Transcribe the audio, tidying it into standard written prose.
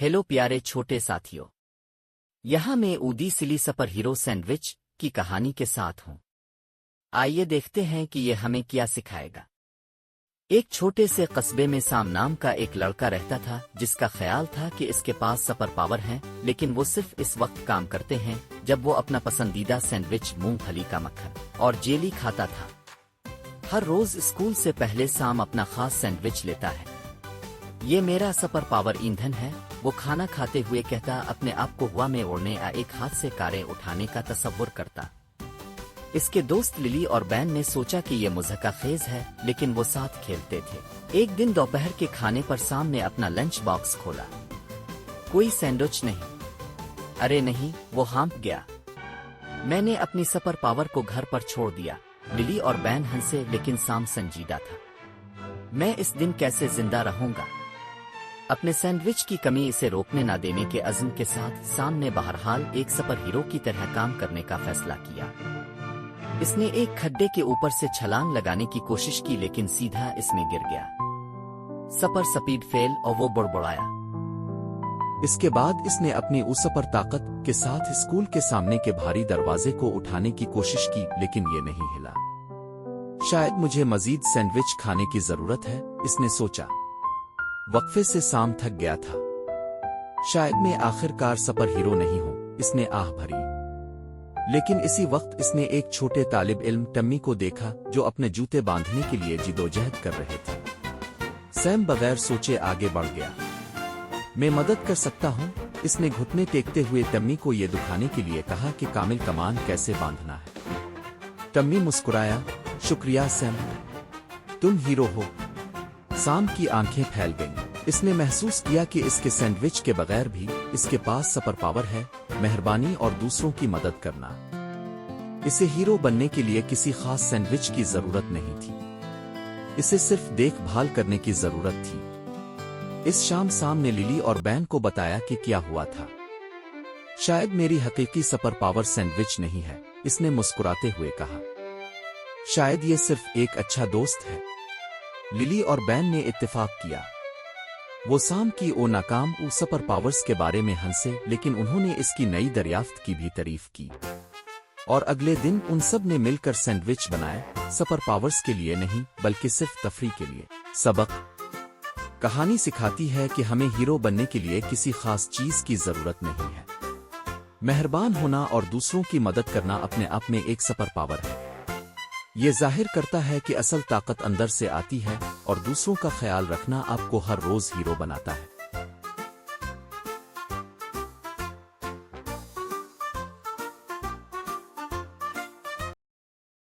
Hello प्यारे छोटे साथियों, यहाँ मैं ऊदी सिली सुपर हीरो सैंडविच की कहानी के साथ हूँ। आइए देखते हैं कि ये हमें क्या सिखाएगा। एक छोटे से कस्बे में साम नाम का एक लड़का रहता था जिसका ख्याल था कि इसके पास सुपर पावर है, लेकिन वो सिर्फ इस वक्त काम करते हैं जब वो अपना पसंदीदा सैंडविच मूंगफली का मक्खन और जेली खाता था। हर रोज स्कूल से पहले साम अपना खास सैंडविच लेता है। ये मेरा सुपर पावर ईंधन है, वो खाना खाते हुए कहता, अपने आप को हवा में उड़ने या एक हाथ से कारें उठाने का तसव्वुर करता। इसके दोस्त लिली और बैन ने सोचा कि ये मुज़हका खेज है, लेकिन वो साथ खेलते थे। एक दिन दोपहर के खाने पर साम ने अपना लंच बॉक्स खोला। कोई सैंडविच नहीं। अरे नहीं, वो हाँफ गया। मैंने अपनी सुपर पावर को घर पर छोड़ दिया। लिली और बैन हंसे, लेकिन साम संजीदा था। मैं इस दिन कैसे जिंदा रहूंगा? अपने सैंडविच की कमी इसे रोकने ना देने के अज़्म के साथ साम ने बहरहाल एक सुपर हीरो की तरह काम करने का फैसला किया। इसने एक खड्डे के ऊपर से छलांग लगाने की कोशिश की, लेकिन सीधा इसमें गिर गया। सुपर स्पीड फेल और वो बुड़बुड़ाया। इसके बाद इसने अपनी उस सुपर ताकत के साथ स्कूल के सामने के भारी दरवाजे को उठाने की कोशिश की, लेकिन ये नहीं हिला। शायद मुझे मजीद सैंडविच खाने की जरूरत है, इसने सोचा। वक्फे से साम थक गया था। शायद मैं आखिरकार सुपर हीरो नहीं हूं, इसने आह भरी। लेकिन इसी वक्त इसने एक छोटे तालिब इल्म टम्मी को देखा जो अपने जूते बांधने के लिए जिदोजहद कर रहे थे। सैम बगैर सोचे आगे बढ़ गया। मैं मदद कर सकता हूं, इसने घुटने टेकते हुए टम्मी को यह दिखाने के लिए कहा कि कामिल कमान कैसे बांधना है। टम्मी मुस्कुराया, शुक्रिया सैम, तुम हीरो हो। साम की आंखें फैल गईं। इसने महसूस किया कि इसके सैंडविच के बगैर भी इसके पास सुपर पावर है, मेहरबानी और दूसरों की मदद करना। इसे हीरो बनने के लिए किसी खास सैंडविच की जरूरत नहीं थी, इसे सिर्फ देखभाल करने की जरूरत थी। इस शाम साम ने लिली और बैन को बताया कि क्या हुआ था। शायद मेरी हकीकी सुपर पावर सैंडविच नहीं है, इसने मुस्कुराते हुए कहा। शायद ये सिर्फ एक अच्छा दोस्त है। लिली और बैन ने इत्तेफाक किया। वो साम की ओ नाकाम सुपर पावर्स के बारे में हंसे, लेकिन उन्होंने इसकी नई दरियाफ्त की भी तारीफ की। और अगले दिन उन सब ने मिलकर सैंडविच बनाए, सुपर पावर्स के लिए नहीं बल्कि सिर्फ तफरीह के लिए। सबक: कहानी सिखाती है कि हमें हीरो बनने के लिए किसी खास चीज की जरूरत नहीं है। मेहरबान होना और दूसरों की मदद करना अपने आप में एक सुपर पावर है। ये जाहिर करता है कि असल ताकत अंदर से आती है और दूसरों का ख्याल रखना आपको हर रोज हीरो बनाता है।